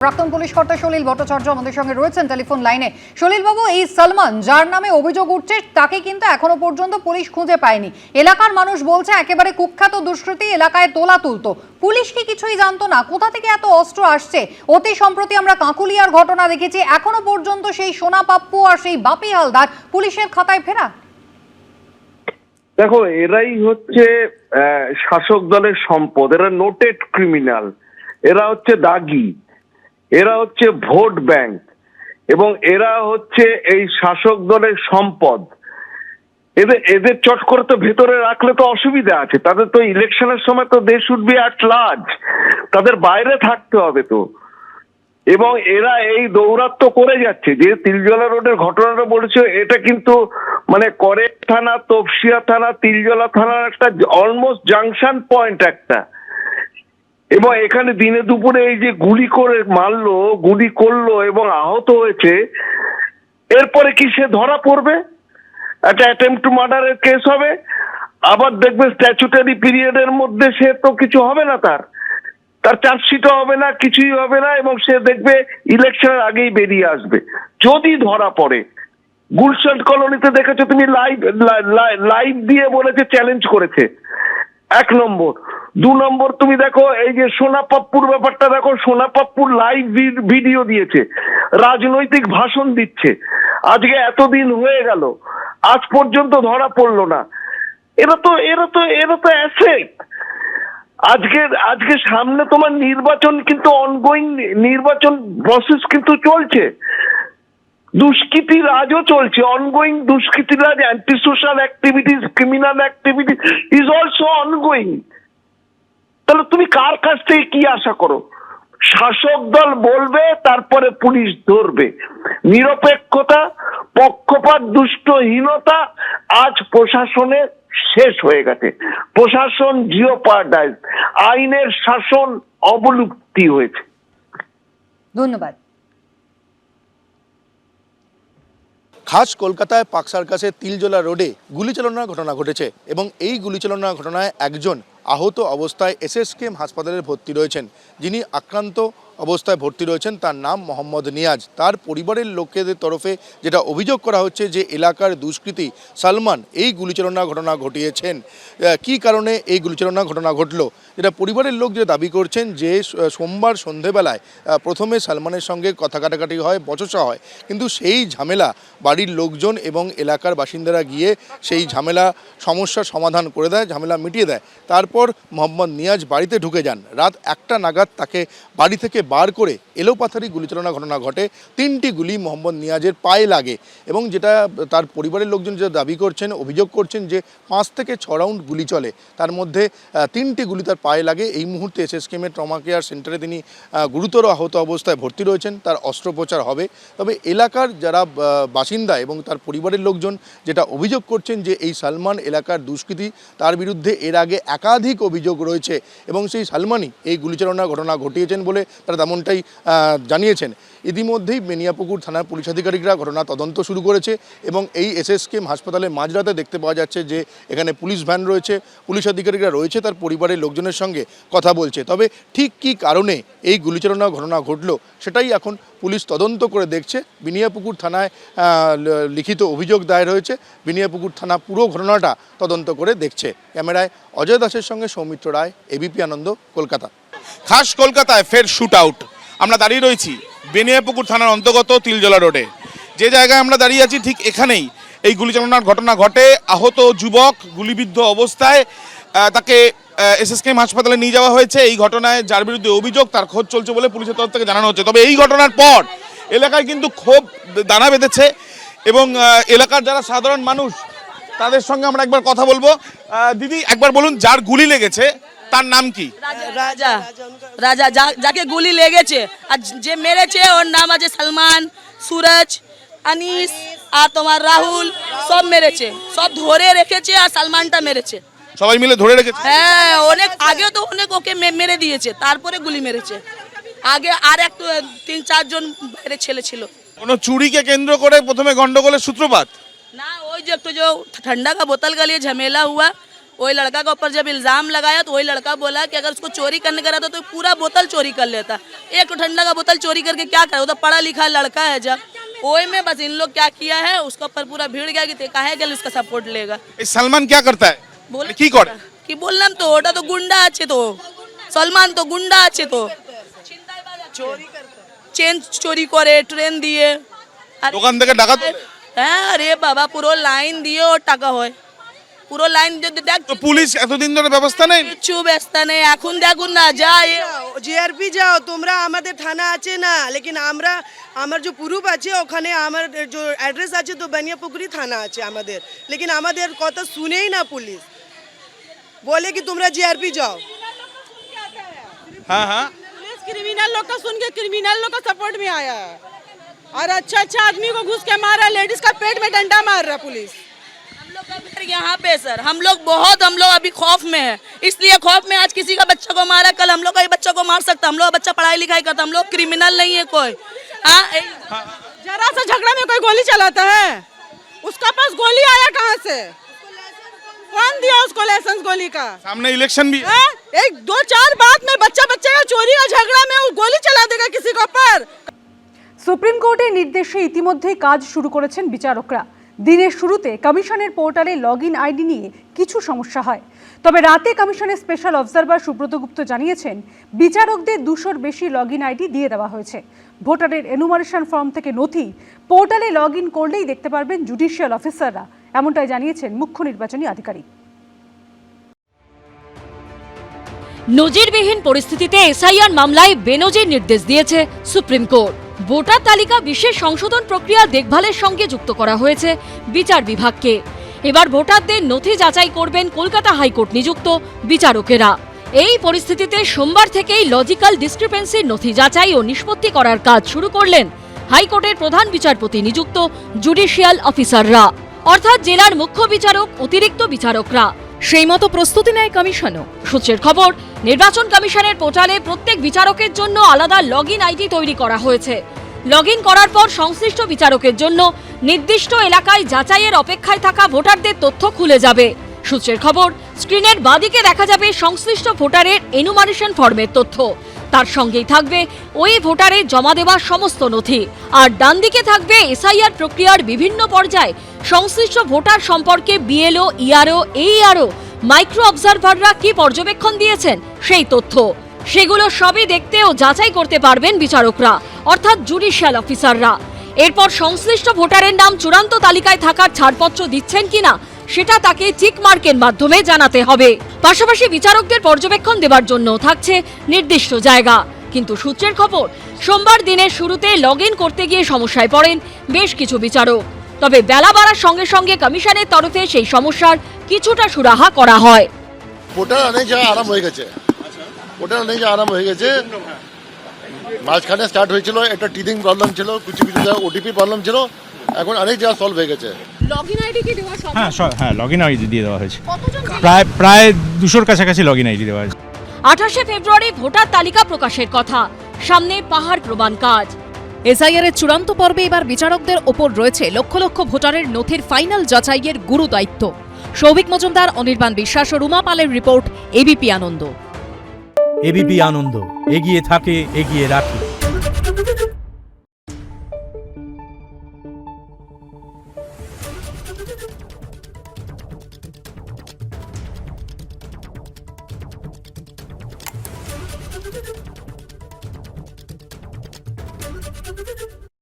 প্রাক্তন পুলিশ কর্তা সলিল ভট্টাচার্য আমাদের সঙ্গে রয়েছেন টেলিফোন লাইনে। সলিল বাবু, এই সালমান যার নামে অভিযোগ উঠছে তাকে কিন্তু এখনো পর্যন্ত পুলিশ খুঁজে পায়নি। এলাকার মানুষ বলছে একেবারে কুখ্যাত দুষ্কৃতী, এলাকায় তোলা তুলতো। পুলিশ কি কিছুই জানতো না? কোথা থেকে এত অস্ত্র আসছে? অতি সম্প্রতি আমরা কাঁকুলিয়ার ঘটনা দেখেছি, এখনো পর্যন্ত সেই সোনা পাপ্পু আর সেই বাপি হালদার পুলিশের খাতায় ফেরা। দেখো, এরাই হচ্ছে শাসক দলের সম্পদ। এরা নোটেড ক্রিমিনাল, এরা হচ্ছে দাগি, এরা হচ্ছে ভোট ব্যাংক এবং এরা হচ্ছে এই শাসক দলের সম্পদ। এদের চট করে তো ভেতরে রাখলে তো অসুবিধা আছে। তাদের তো ইলেকশনের সময় তো they should be at large, তাদের বাইরে থাকতে হবে তো। এবং এরা এই দৌরাত্ম্য করে যাচ্ছে। যে তিলজলা রোডের ঘটনাটা বলেছে, এটা কিন্তু মানে করেক থানা, তপসিয়া থানা, তিলজলা থানার একটা অলমোস্ট জাংশন পয়েন্ট একটা। এবং এখানে দিনে দুপুরে এই যে গুলি করে মারলো, গুলি করলো এবং আহত হয়েছে, এরপরে কি সে ধরা পড়বে? একটা অ্যাটেম্পট টু মার্ডারের কেস হবে, আবার দেখবে স্ট্যাচুটারি পিরিয়ডের মধ্যে সে তো কিছু হবে না, তার চার্জশিটও হবে না, কিছুই হবে না, এবং সে দেখবে ইলেকশনের আগেই বেরিয়ে আসবে যদি ধরা পড়ে। গুলশান কলোনিতে দেখেছো তুমি, লাইভ দিয়ে বলেছে, চ্যালেঞ্জ করেছে। 1 নম্বর। 2 নম্বর, তুমি দেখো এই যে সোনা পাপ্পুর ব্যাপারটা দেখো, সোনা পাপ্পুর লাইভ ভিডিও দিয়েছে, রাজনৈতিক ভাষণ দিচ্ছে। আজকে এতদিন হয়ে গেল, আজ পর্যন্ত ধরা পড়লো না। এরা তো অ্যাসেট। আজকে সামনে তোমার নির্বাচন, কিন্তু অনগোয়িং নির্বাচন প্রসেস কিন্তু চলছে। দুষ্কৃতি রাজও চলছে, অনগোয়িং দুষ্কৃতি রাজ, anti social activities, criminal activity is also ongoing. তাহলে তুমি কার কাছ থেকে কি আশা করো? শাসক দল বলবে, তারপরে পুলিশ ধরবে। নিরপেক্ষতা, পক্ষপাত, দুষ্টহীনতা আজ প্রশাসনের শেষ হয়ে গেছে। প্রশাসন জিওপার্ডাইজ, আইনের শাসন অবলুপ্তি হয়েছে। ধন্যবাদ। খাস কলকাতায় পার্ক সার্কাসের তিলজলা রোডে গুলিচালনার ঘটনা ঘটেছে এবং এই গুলিচালনার ঘটনায় একজন আহত অবস্থায় এসএসকেএম হাসপাতালে ভর্তি রয়েছেন। যিনি আক্রান্ত অবস্থায় ভর্তি রয়েছেন তার নাম মোহাম্মদ নিয়াজ। তার পরিবারের লোকেদের তরফে যেটা অভিযোগ করা হচ্ছে যে এলাকার দুষ্কৃতী সালমান এই গুলিচালনার ঘটনা ঘটিয়েছেন। কি কারণে এই গুলিচালনার ঘটনা ঘটলো, যেটা পরিবারের লোক যে দাবি করছেন যে সোমবার সন্ধেবেলায় প্রথমে সালমানের সঙ্গে কথা কাটাকাটি হয়, বচসা হয়, কিন্তু সেই ঝামেলা বাড়ির লোকজন এবং এলাকার বাসিন্দারা গিয়ে সেই ঝামেলা সমস্যার সমাধান করে দেয়, ঝামেলা মিটিয়ে দেয়। তারপর মোহাম্মদ নিয়াজ বাড়িতে ঢুকে যান। রাত 1টা নাগাদ তাকে বাড়ি থেকে বার করে এলোপাথারি গুলিচালনা ঘটনা ঘটে। 3টি গুলি মোহাম্মদ নিয়াজের পায়ে লাগে এবং যেটা তার পরিবারের লোকজন যেটা দাবি করছেন, অভিযোগ করছেন যে 5 থেকে 6 রাউন্ড গুলি চলে, তার মধ্যে 3টি গুলি তার পায়ে লাগে। এই মুহূর্তে এসএসকেএমের ট্রমা কেয়ার সেন্টারে তিনি গুরুতর আহত অবস্থায় ভর্তি রয়েছেন, তার অস্ত্রোপচার হবে। তবে এলাকার যারা বাসিন্দা এবং তার পরিবারের লোকজন যেটা অভিযোগ করছেন যে এই সালমান এলাকার দুষ্কৃতী, তার বিরুদ্ধে এর আগে একাধিক অভিযোগ রয়েছে এবং সেই সালমানই এই গুলিচালনার ঘটনা ঘটিয়েছেন বলে তারা তেমনটাই জানিয়েছেন। ইতিমধ্যেই বেনিয়াপুকুর থানার পুলিশ আধিকারিকরা ঘটনা তদন্ত শুরু করেছে এবং এই এসএসকেএম হাসপাতালে মাঝরাতে দেখতে পাওয়া যাচ্ছে যে এখানে পুলিশ ভ্যান রয়েছে, পুলিশ আধিকারিকরা রয়েছে, তার পরিবারের লোকজনের সঙ্গে কথা বলছে। তবে ঠিক কী কারণে এই গুলিচালনার ঘটনা ঘটলো সেটাই এখন পুলিশ তদন্ত করে দেখছে। বিনিয়াপুকুর থানায় লিখিত অভিযোগ দায়ের হয়েছে, বিনিয়াপুকুর থানা পুরো ঘটনাটা তদন্ত করে দেখছে। ক্যামেরায় অজয় দাসের সঙ্গে সৌমিত্র রায়, এবিপি আনন্দ, কলকাতা। খাস কলকাতায় ফের শুট আউট। আমরা দাঁড়িয়ে রয়েছি বেনিয়াপুকুর থানার অন্তর্গত তিলজলা রোডে। যে জায়গায় আমরা দাঁড়িয়ে আছি ঠিক এখানেই এই গুলিচালনার ঘটনা ঘটে। আহত যুবক গুলিবিদ্ধ অবস্থায় তাকে এসএসকেএম হাসপাতালে নিয়ে যাওয়া হয়েছে। এই ঘটনায় যার বিরুদ্ধে অভিযোগ তার খোঁজ চলছে বলে পুলিশের তরফ থেকে জানানো হচ্ছে। তবে এই ঘটনার পর এলাকায় কিন্তু ক্ষোভ দানা বেঁধেছে এবং এলাকার যারা সাধারণ মানুষ তাদের সঙ্গে আমরা একবার কথা বলবো। দিদি, একবার বলুন যার গুলি লেগেছে তার নাম কি? রাজা। রাজা যাকে গুলি লেগেছে আর যে মেরেছে ওর নাম আছে সালমান, সুরজ, আনিস আর তোমার রাহুল, সব মেরেছে, সব ধরে রেখেছে আর সালমানটা মেরেছে। সবাই মিলে ধরে রেখেছে? হ্যাঁ, অনেক আগে তো অনেক ওকে মেরে দিয়েছে, তারপরে গুলি মেরেছে। আগে আর একটু 3-4 জন বাইরে ছেলে ছিল। কোনো চুরিকে কেন্দ্র করে প্রথমে গন্ডগোলের সূত্রপাত? না, ওই যে একটু जो ठंडा का बोतल का लिए झमेला हुआ, वही लड़का के ऊपर जब इल्ज़ाम लगाया तो वही लड़का बोला कि अगर उसको चोरी करने का रहता तो पूरा बोतल चोरी कर लेता, एक ठंडा का बोतल चोरी करके क्या करे, वो तो पढ़ा लिखा लड़का है। जब वही में बस इन लोग क्या किया है, उसके ऊपर पूरा भीड़ गया कि काहे के उसका सपोर्ट लेगा। সালমান क्या करता है बोले কি করে কি বললাম তো, ওটা তো গুন্ডা আছে, তো সলমান তো গুন্ডা আছে, তো চেন চুরি করে ট্রেন দিয়ে, দোকান থেকে টাকা তোলে? হ্যাঁ আরে বাবা পুরো লাইন দিয়ে ওর টাকা হয়, পুরো লাইন যদি দেখ তো পুলিশ এতদিন ধরে ব্যবস্থা নেই? কিছু ব্যস্ত নেই, এখন দেখুন না যা জিআরপি যাও তোমরা, আমাদের থানা আছে না, লেকিন আমার যে প্রুফ আছে ওখানে আমার যে অ্যাড্রেস আছে তো বানিয়াপুকুরি থানা আছে আমাদের, লেকিন আমাদের কথা শুনেই না পুলিশ, বলে কি তোমরা জিআরপি যাও। हाँ हाँ पुलिस क्रिमिनल लोग का सुन के क्रिमिनल लोग का सपोर्ट में आया है और अच्छा आदमी को घुस के मारा, लेडीज का पेट में डंडा मार रहा पुलिस। हम लोग का घर यहाँ पे सर, हम लोग अभी खौफ में है, इसलिए खौफ में आज किसी का बच्चा को मारा, कल हम लोग का बच्चा को मार सकता, हम लोग का बच्चा पढ़ाई लिखाई करता, हम लोग क्रिमिनल नहीं है कोई। जरा सा झगड़ा में कोई गोली चलाता है, उसका पास गोली आया कहाँ से, कौन दिया उसको लाइसेंस गोली का? सामने इलेक्शन भी है। एक दो चार बात में बच्चा का चोरी का झगड़ा में वो गोली चला देगा किसी के ऊपर। সুপ্রিম কোর্টের নির্দেশে ইতিমধ্যেই কাজ শুরু করেছেন বিচারকরা। দিনের শুরুতে কমিশনের পোর্টালে লগইন আইডি নিয়ে কিছু সমস্যা হয়, তবে রাতে কমিশনের স্পেশাল অবজারভার সুব্রত গুপ্ত জানিয়েছেন বিচারকদের 200-র বেশি লগইন আইডি দিয়ে দেওয়া হয়েছে। ভোটারের এনুমারেশন ফর্ম থেকে নথি পোর্টালে লগইন করলেই দেখতে পারবেন জুডিশিয়াল অফিসাররা, এমনটাই জানিয়েছেন মুখ্য নির্বাচনী আধিকারিক। নজিরবিহীন পরিস্থিতিতে এসআইআর মামলায় বেনজির নির্দেশ দিয়েছে সুপ্রিম কোর্ট। ভোটার তালিকা বিশেষ সংশোধন প্রক্রিয়া দেখভালের সঙ্গে যুক্ত করা হয়েছে বিচার বিভাগকে। এবার ভোটারদের নথি যাচাই করবেন কলকাতা হাইকোর্ট নিযুক্ত বিচারকেরা। এই পরিস্থিতিতে সোমবার থেকেই লজিক্যাল ডিসক্রিপেন্সির নথি যাচাই ও নিষ্পত্তি করার কাজ শুরু করলেন হাইকোর্টের প্রধান বিচারপতি নিযুক্ত জুডিশিয়াল অফিসাররা, অর্থাৎ জেলার মুখ্য বিচারক, অতিরিক্ত বিচারকরা। সেই মতো প্রস্তুতি নেয় কমিশনও। সূত্রের খবর, নির্বাচন কমিশনের পোর্টালে প্রত্যেক বিচারকের জন্য আলাদা লগইন আইডি তৈরি করা হয়েছে। লগইন করার পর সংশ্লিষ্ট বিচারকের জন্য নির্দিষ্ট এলাকায় যাচাইয়ের অপেক্ষায় থাকা ভোটারদের তথ্য খুলে যাবে। সূত্রের খবর, স্ক্রিনের বাঁদিকে দেখা যাবে সংশ্লিষ্ট ভোটারের এনুমারেশন ফর্মের তথ্য, তার সঙ্গেই থাকবে ওই ভোটারের জমা দেওয়া সমস্ত নথি, আর ডান দিকে থাকবে এসআইআর প্রক্রিয়ার বিভিন্ন পর্যায়ে সংশ্লিষ্ট ভোটার সম্পর্কে বিএলও, ইআরও, এইআরও, মাইক্রো অবজারভাররা কি পর্যবেক্ষণ দিয়েছেন সেই তথ্য। সেগুলো সবই দেখতে ও যাচাই করতে পারবেন বিচারকরা, অর্থাৎ জুডিশিয়াল অফিসাররা। এরপর সংশ্লিষ্ট ভোটারের নাম চূড়ান্ত তালিকায় থাকার ছাড়পত্র দিচ্ছেন কিনা সেটা তাকে টিক মার্কের মাধ্যমে জানাতে হবে। পাশাপাশি বিচারকদের পর্যবেক্ষণ দেওয়ার জন্য থাকছে নির্দিষ্ট জায়গা। কিন্তু সূত্রের খবর, সোমবার দিনের শুরুতে লগইন করতে গিয়ে সমস্যায় পড়েন বেশ কিছু বিচারক। তবে বেলা বাড়ার সঙ্গে সঙ্গে কমিশনের তরফে সেই সমস্যার কিছুটা সুরাহা করা হয়। পোর্টাল অনেক জায়গায় আরাম হয়ে গেছে, পোর্টাল অনেক জায়গায় আরাম হয়ে গেছে। মাঝখানে স্টার্ট হয়েছিল একটা টিদিং প্রবলেম ছিল, কিছু জায়গায় ওটিপি প্রবলেম ছিল, এখন অনেক জায়গায় সলভ হয়ে গেছে। লগইন আইডি কি দেওয়া সম্ভব? হ্যাঁ লগইন আইডি দিয়ে দেওয়া হয়েছে, প্রায় 200-র কাছাকাছি লগইন আইডি দেওয়া হয়েছে। 28শে ফেব্রুয়ারি ভোটার তালিকা প্রকাশের কথা, সামনে পাহাড় প্রমাণ কাজ। এসআইআর এর চূড়ান্ত পর্বে এবার বিচারকদের ওপর রয়েছে লক্ষ লক্ষ ভোটারের নথির ফাইনাল যাচাইয়ের গুরু দায়িত্ব। সৌভিক মজুমদার, অনির্বাণ বিশ্বাস ও রুমা পালের রিপোর্ট, এবিপি আনন্দ। এবিপি আনন্দ, এগিয়ে থাকে, এগিয়ে রাখে।